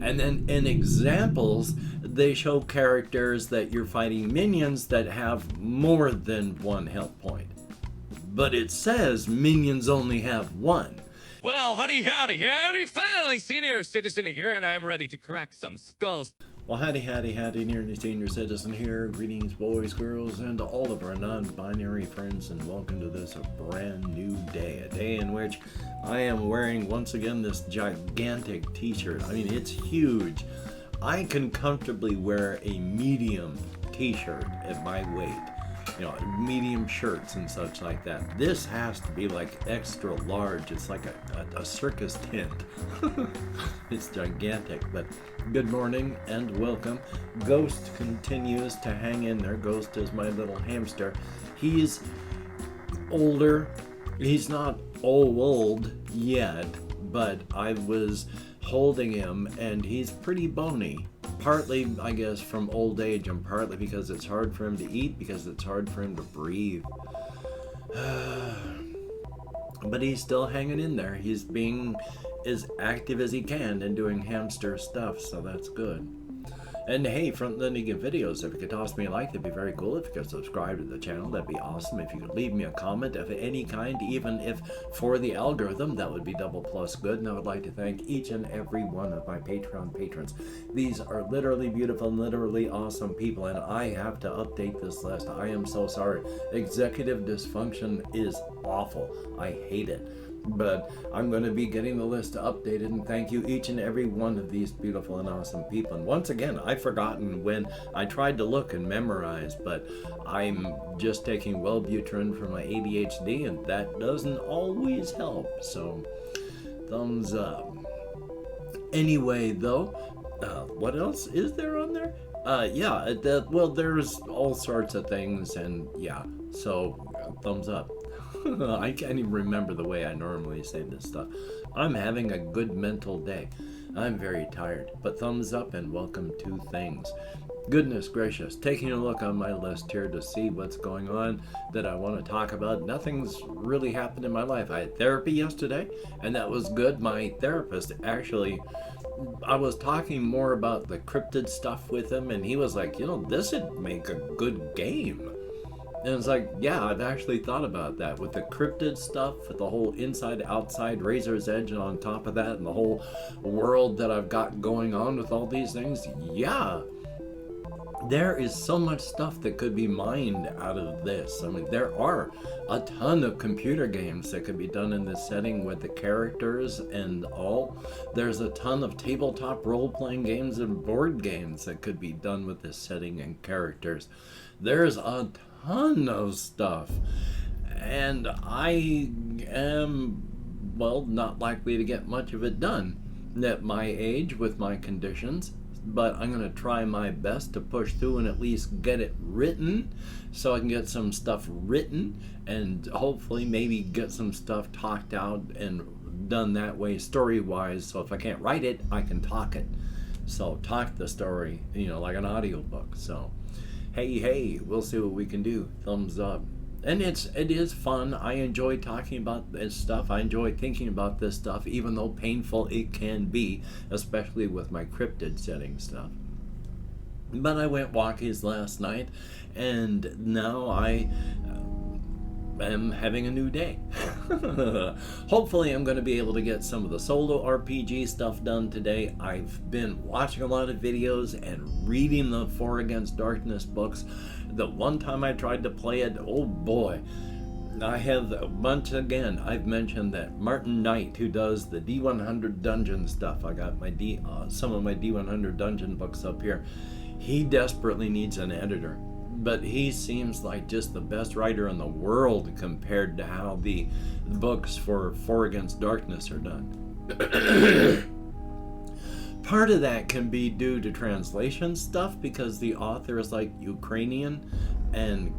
And then in examples, they show characters that you're fighting minions that have more than one health point. But it says minions only have one. Well, howdy, finally senior citizen here, and I'm ready to crack some skulls. Well, howdy, nearly senior citizen here. Greetings, boys, girls, and all of our non-binary friends, and welcome to this brand new day. A day in which I am wearing, once again, this gigantic t-shirt. I mean, it's huge. I can comfortably wear a medium t-shirt at my weight. You know, medium shirts and such like that. This has to be like extra large. It's like a circus tent. It's gigantic, but good morning and welcome. Ghost continues to hang in there. Ghost is my little hamster. He's older. He's not old yet, but I was holding him and he's pretty bony. Partly, I guess, from old age, and partly because it's hard for him to eat, because it's hard for him to breathe. But he's still hanging in there. He's being as active as he can and doing hamster stuff, so that's good. And hey, from the Negan videos, if you could toss me a like, that'd be very cool. If you could subscribe to the channel, that'd be awesome. If you could leave me a comment of any kind, even if for the algorithm, that would be double plus good. And I would like to thank each and every one of my Patreon patrons. These are literally beautiful and literally awesome people, and I have to update this list. I am so sorry. Executive dysfunction is awful. I hate it. But I'm going to be getting the list updated, and thank you each and every one of these beautiful and awesome people. And once again, I've forgotten when I tried to look and memorize, but I'm just taking Wellbutrin for my ADHD, and that doesn't always help. So, thumbs up. Anyway, though, what else is there on there? Well, there's all sorts of things, and yeah, so thumbs up. I can't even remember the way I normally say this stuff. I'm having a good mental day. I'm very tired, but thumbs up and welcome to things. Goodness gracious, taking a look on my list here to see what's going on that I want to talk about. Nothing's really happened in my life. I had therapy yesterday, and that was good. My therapist actually, I was talking more about the cryptid stuff with him, and he was like, you know, this would make a good game. And it's like, yeah, I've actually thought about that with the cryptid stuff, with the whole inside, outside, razor's edge, and on top of that, and the whole world that I've got going on with all these things. Yeah, there is so much stuff that could be mined out of this. I mean, there are a ton of computer games that could be done in this setting with the characters and all. There's a ton of tabletop role-playing games and board games that could be done with this setting and characters. There's a ton of stuff, and I am, well, not likely to get much of it done at my age with my conditions, but I'm going to try my best to push through and at least get it written so I can get some stuff written and hopefully maybe get some stuff talked out and done that way story-wise, so if I can't write it, I can talk it. So talk the story, you know, like an audiobook. So hey, we'll see what we can do. Thumbs up. And it is fun. I enjoy talking about this stuff. I enjoy thinking about this stuff, even though painful it can be, especially with my cryptid setting stuff. But I went walkies last night, and now I am having a new day. Hopefully I'm going to be able to get some of the solo RPG stuff done today. I've been watching a lot of videos and reading the For Against Darkness books. The one time I tried to play it, oh boy, I have a bunch again. I've mentioned that Martin Knight, who does the D100 dungeon stuff, I got my some of my D100 dungeon books up here. He desperately needs an editor, but he seems like just the best writer in the world compared to how the books for Against Darkness are done. Part of that can be due to translation stuff because the author is like Ukrainian and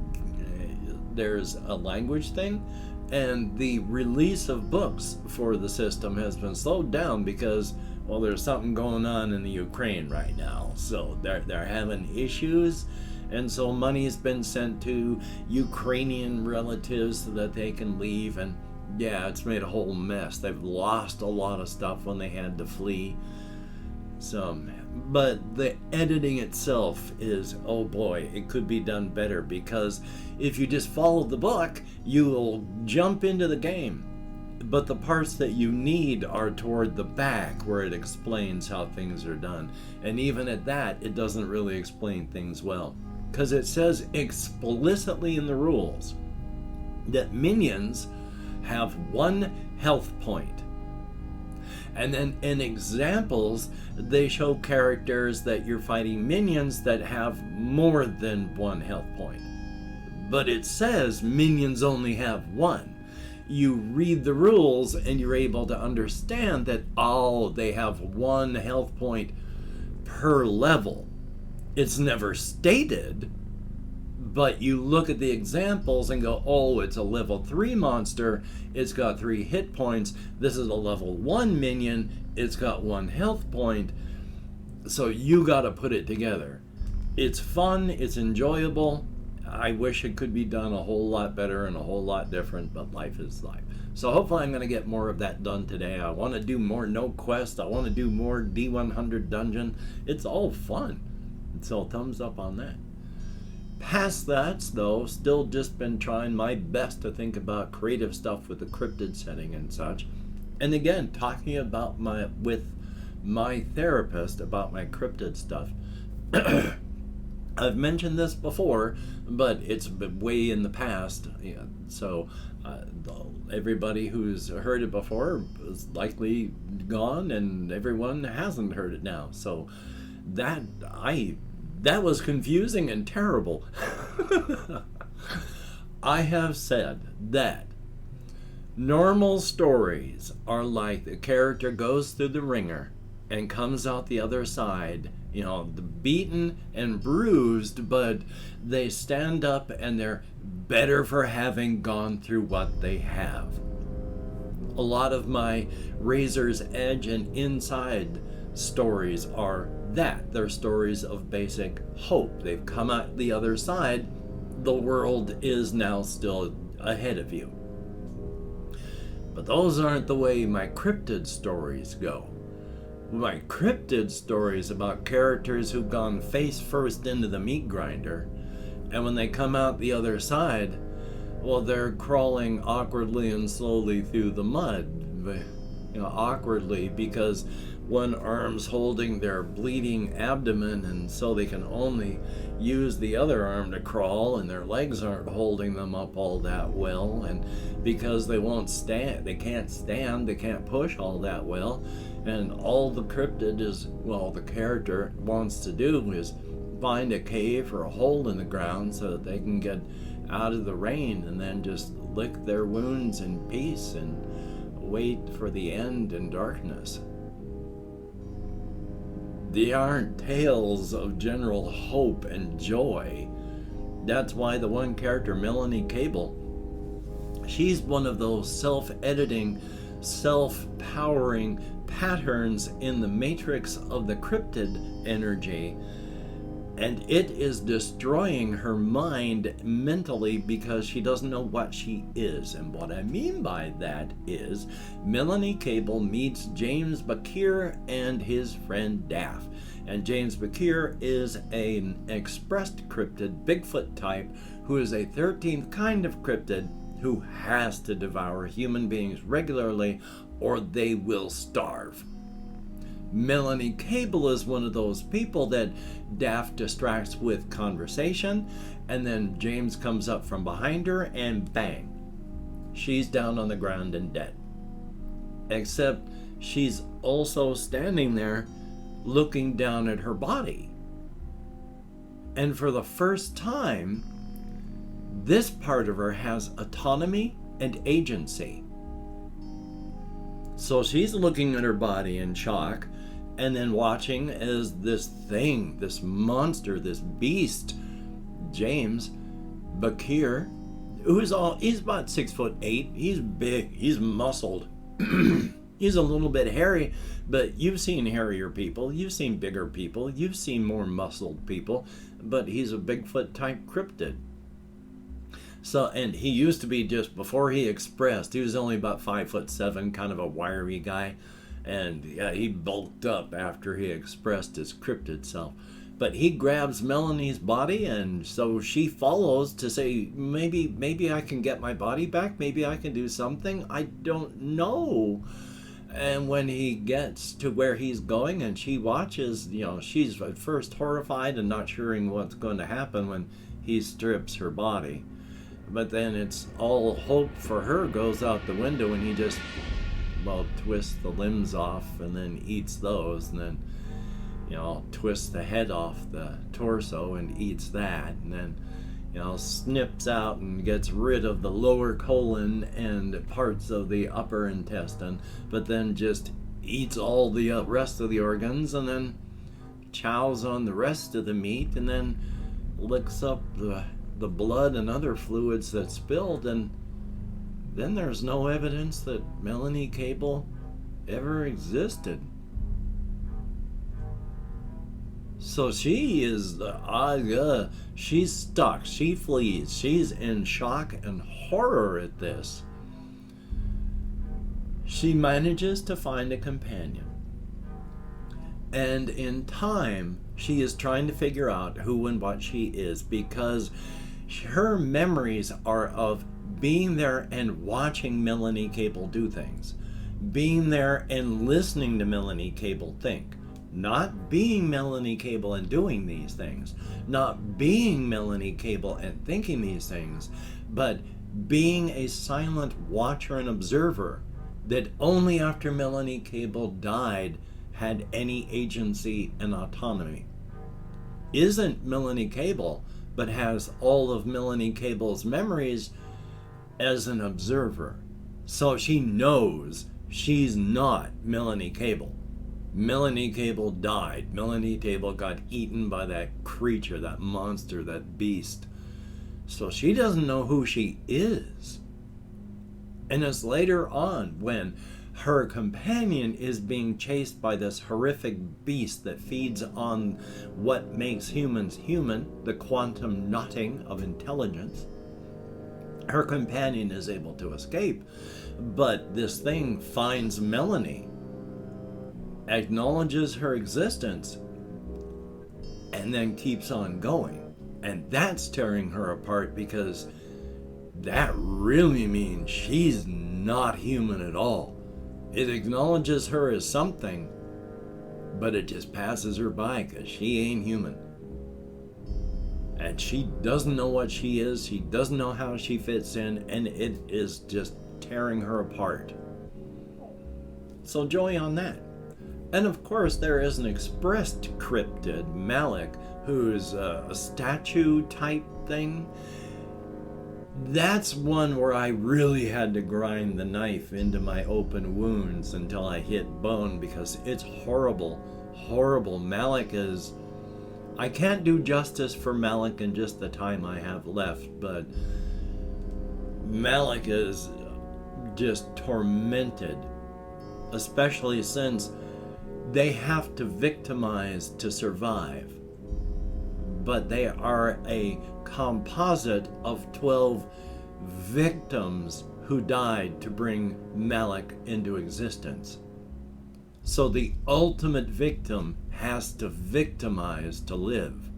there's a language thing, and the release of books for the system has been slowed down because, well, there's something going on in the Ukraine right now, so they're having issues, and so money's been sent to Ukrainian relatives so that they can leave, and yeah, it's made a whole mess. They've lost a lot of stuff when they had to flee. So, but the editing itself is, oh boy, it could be done better, because if you just follow the book, you'll jump into the game. But the parts that you need are toward the back, where it explains how things are done. And even at that, it doesn't really explain things well, because it says explicitly in the rules that minions have 1 health point. And then in examples, they show characters that you're fighting minions that have more than 1 health point. But it says minions only have 1. You read the rules and you're able to understand that, oh, they have 1 health point per level. It's never stated, but you look at the examples and go, oh, it's a level 3 monster, it's got 3 hit points. This is a level 1 minion, it's got 1 health point. So you got to put it together. It's fun, it's enjoyable. I wish it could be done a whole lot better and a whole lot different, but life is life. So hopefully I'm going to get more of that done today. I want to do more No Quest. I want to do more D100 Dungeon. It's all fun. So thumbs up on that. Past that, though, still just been trying my best to think about creative stuff with the cryptid setting and such. And again, talking about with my therapist about my cryptid stuff. I've mentioned this before, but it's been way in the past. Yeah, so everybody who's heard it before is likely gone, and everyone hasn't heard it now. So that was confusing and terrible. I have said that normal stories are like the character goes through the ringer and comes out the other side, beaten and bruised, but they stand up and they're better for having gone through what they have. A lot of my Razor's Edge and Inside stories are that. They're stories of basic hope. They've come out the other side. The world is now still ahead of you. But those aren't the way my cryptid stories go. My cryptid stories about characters who've gone face first into the meat grinder, and when they come out the other side, well, they're crawling awkwardly and slowly through the mud. Awkwardly because one arm's holding their bleeding abdomen, and so they can only use the other arm to crawl, and their legs aren't holding them up all that well, and because they can't push all that well, and all the cryptid the character wants to do is find a cave or a hole in the ground so that they can get out of the rain and then just lick their wounds in peace and wait for the end in darkness. They aren't tales of general hope and joy. That's why the one character, Melanie Cable, she's one of those self-editing, self-powering patterns in the matrix of the cryptid energy, and it is destroying her mind mentally because she doesn't know what she is. And what I mean by that is Melanie Cable meets James Bakir and his friend Daff. And James Bakir is an expressed cryptid, Bigfoot type, who is a 13th kind of cryptid who has to devour human beings regularly or they will starve. Melanie Cable is one of those people that Daff distracts with conversation, and then James comes up from behind her and bang, she's down on the ground and dead. Except she's also standing there looking down at her body. And for the first time, this part of her has autonomy and agency. So she's looking at her body in shock, and then watching as this thing, this monster, this beast, James Bakir, he's about 6'8", he's big, he's muscled, he's a little bit hairy, but you've seen hairier people, you've seen bigger people, you've seen more muscled people, but he's a Bigfoot type cryptid. So, and he used to be, just before he expressed, he was only about 5'7", kind of a wiry guy. And yeah, he bulked up after he expressed his cryptid self. But he grabs Melanie's body, and so she follows to say, maybe I can get my body back. Maybe I can do something. I don't know. And when he gets to where he's going and she watches, she's at first horrified and not sure what's going to happen when he strips her body. But then it's all hope for her goes out the window, and he just, twists the limbs off and then eats those, and then twists the head off the torso and eats that, and then snips out and gets rid of the lower colon and parts of the upper intestine, but then just eats all the rest of the organs, and then chows on the rest of the meat, and then licks up the blood and other fluids that spilled, and then there's no evidence that Melanie Cable ever existed. So she is, she's stuck. She flees. She's in shock and horror at this. She manages to find a companion. And in time, she is trying to figure out who and what she is, because her memories are of being there and watching Melanie Cable do things. Being there and listening to Melanie Cable think. Not being Melanie Cable and doing these things, not being Melanie Cable and thinking these things, but being a silent watcher and observer that only after Melanie Cable died had any agency and autonomy. Isn't Melanie Cable, but has all of Melanie Cable's memories as an observer. So she knows she's not Melanie Cable. Melanie Cable died. Melanie Cable got eaten by that creature, that monster, that beast. So she doesn't know who she is. And it's later on when her companion is being chased by this horrific beast that feeds on what makes humans human, the quantum knotting of intelligence. Her companion is able to escape, but this thing finds Melanie, acknowledges her existence, and then keeps on going. And that's tearing her apart, because that really means she's not human at all. It acknowledges her as something, but it just passes her by because she ain't human. And she doesn't know what she is, she doesn't know how she fits in, and it is just tearing her apart. So joy on that. And of course there is an expressed cryptid, Malik, who's a statue type thing. That's one where I really had to grind the knife into my open wounds until I hit bone, because it's horrible, horrible. Malik is... I can't do justice for Malik in just the time I have left, but Malik is just tormented, especially since they have to victimize to survive. But they are a composite of 12 victims who died to bring Malik into existence. So the ultimate victim has to victimize to live.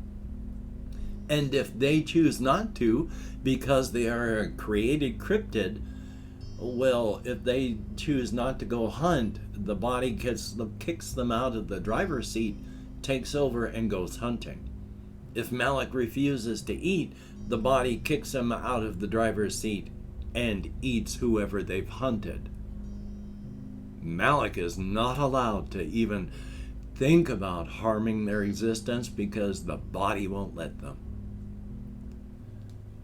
And if they choose not to, because they are a created cryptid, well, if they choose not to go hunt, the body kicks them out of the driver's seat, takes over, and goes hunting. If Malik refuses to eat, the body kicks him out of the driver's seat and eats whoever they've hunted. Malik is not allowed to even think about harming their existence because the body won't let them.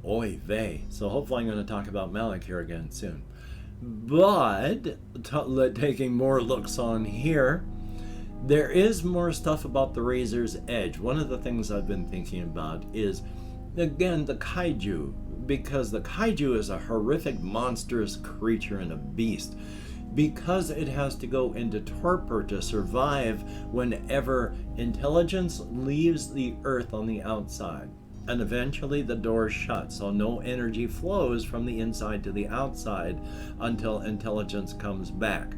Oy vey. So hopefully I'm going to talk about Malik here again soon. But taking more looks on here, there is more stuff about the Razor's Edge. One of the things I've been thinking about is, again, the Kaiju, because the Kaiju is a horrific, monstrous creature and a beast, because it has to go into torpor to survive whenever intelligence leaves the Earth on the outside. And eventually the door shuts, so no energy flows from the inside to the outside until intelligence comes back.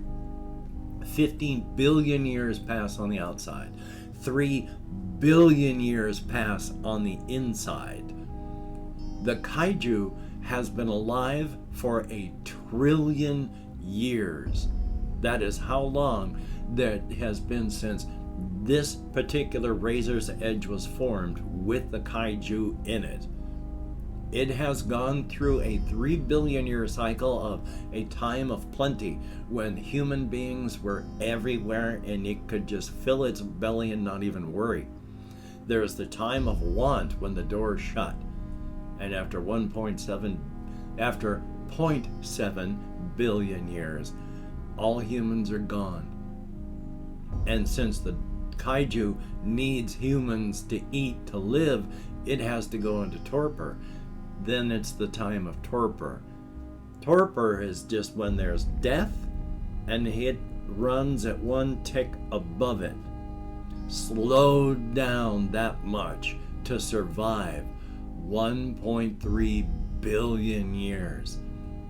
15 billion years pass on the outside. 3 billion years pass on the inside. The Kaiju has been alive for 1 trillion years. That is how long that has been since this particular razor's edge was formed with the Kaiju in it. It has gone through a 3 billion year cycle of a time of plenty when human beings were everywhere and it could just fill its belly and not even worry. There is the time of want when the doors shut. And after 0.7 billion years, all humans are gone. And since the Kaiju needs humans to eat to live, it has to go into torpor. Then it's the time of torpor. Torpor is just when there's death and it runs at 1 tick above it. Slowed down that much to survive 1.3 billion years.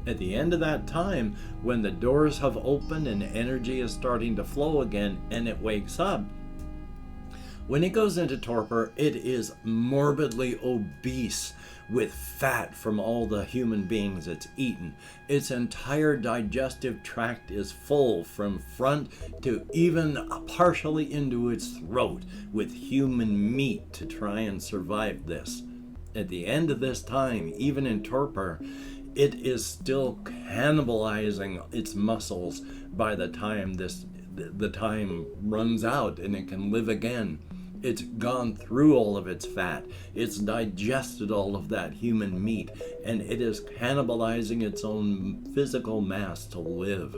At the end of that time, when the doors have opened and energy is starting to flow again and it wakes up, when it goes into torpor, it is morbidly obese with fat from all the human beings it's eaten. Its entire digestive tract is full from front to even partially into its throat with human meat to try and survive this. At the end of this time, even in torpor, it is still cannibalizing its muscles by the time the time runs out and it can live again. It's gone through all of its fat. It's digested all of that human meat, and it is cannibalizing its own physical mass to live.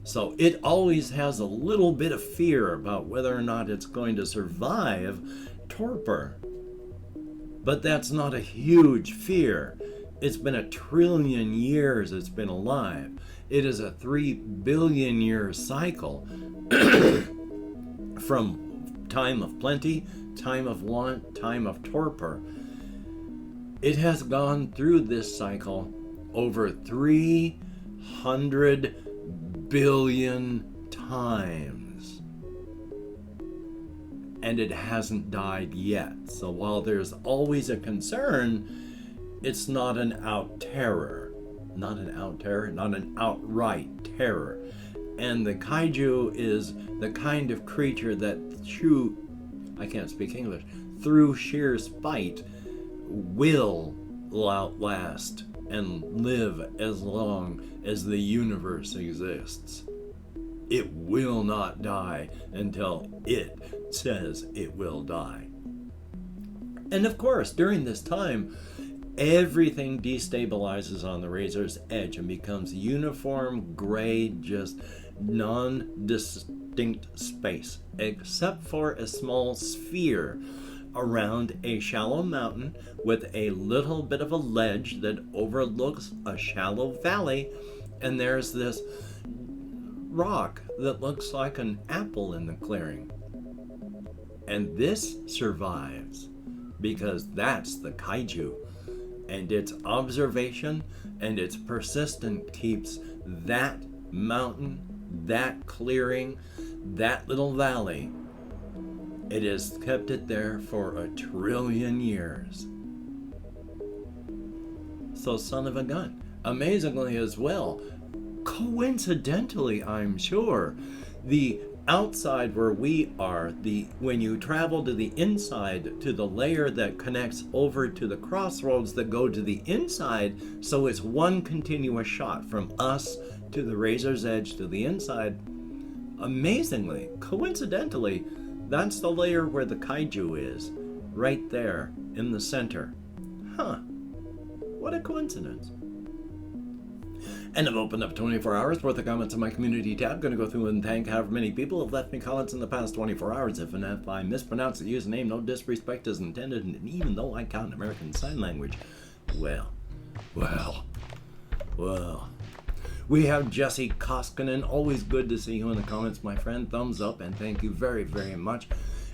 So it always has a little bit of fear about whether or not it's going to survive torpor. But that's not a huge fear. It's been 1 trillion years it's been alive. It is a 3 billion year cycle from time of plenty, time of want, time of torpor. It has gone through this cycle over 300 billion times. And it hasn't died yet. So while there's always a concern, it's not an outright terror. And the Kaiju is the kind of creature that through sheer spite will outlast and live as long as the universe exists. It will not die until it says it will die. And of course, during this time, everything destabilizes on the razor's edge and becomes uniform, gray, just non-distinct space, except for a small sphere around a shallow mountain with a little bit of a ledge that overlooks a shallow valley, and there's this rock that looks like an apple in the clearing. And this survives because that's the Kaiju, and its observation and its persistence keeps that mountain, that clearing, that little valley, it has kept it there for 1 trillion years. So son of a gun. Amazingly as well, coincidentally I'm sure, the outside where we are, when you travel to the inside, to the layer that connects over to the crossroads that go to the inside, so it's one continuous shot from us to the razor's edge to the inside. Amazingly, coincidentally, that's the layer where the Kaiju is, right there in the center. Huh, what a coincidence. And I've opened up 24 hours worth of comments in my community tab. Going to go through and thank however many people have left me comments in the past 24 hours. If I mispronounce the username, no disrespect is intended, and even though I count American Sign Language, well. We have Jesse Koskinen. Always good to see you in the comments, my friend. Thumbs up and thank you very, very much.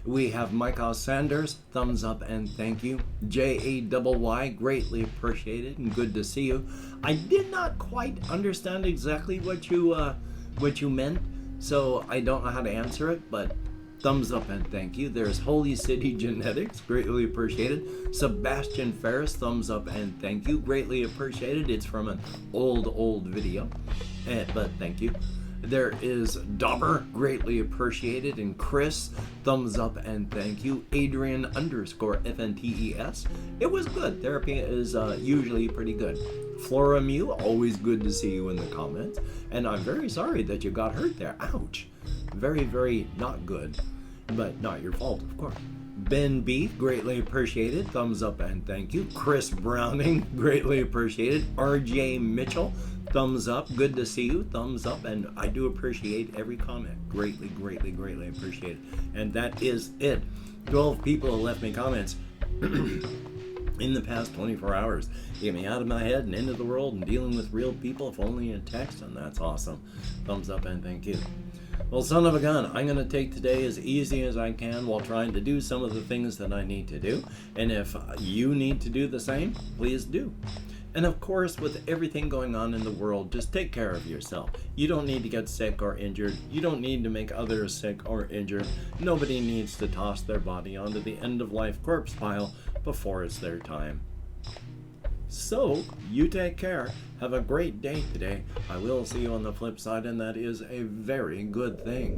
We have Michael Sanders. Thumbs up and thank you. J-A-Y-Y. Greatly appreciated and good to see you. I did not quite understand exactly what you meant, So I don't know how to answer it, but thumbs up and thank you. There's Holy City Genetics, greatly appreciated. Sebastian Ferris, thumbs up and thank you, greatly appreciated. It's from an old video, but thank you. There is Dauber, greatly appreciated. And Chris, thumbs up and thank you. Adrian _FNTES, it was good. Therapy is usually pretty good. Flora Mew, always good to see you in the comments. And I'm very sorry that you got hurt there. Ouch. Very, very not good. But not your fault, of course. Ben B, greatly appreciated. Thumbs up and thank you. Chris Browning, greatly appreciated. RJ Mitchell, thumbs up. Good to see you. Thumbs up. And I do appreciate every comment. Greatly, greatly, greatly appreciated. And that is it. 12 people have left me comments in the past 24 hours. Get me out of my head and into the world and dealing with real people, if only in text, and that's awesome. Thumbs up and thank you. Well, son of a gun, I'm going to take today as easy as I can while trying to do some of the things that I need to do. And if you need to do the same, please do. And of course, with everything going on in the world, just take care of yourself. You don't need to get sick or injured. You don't need to make others sick or injured. Nobody needs to toss their body onto the end-of-life corpse pile before it's their time. So, you take care. Have a great day today. I will see you on the flip side, and that is a very good thing.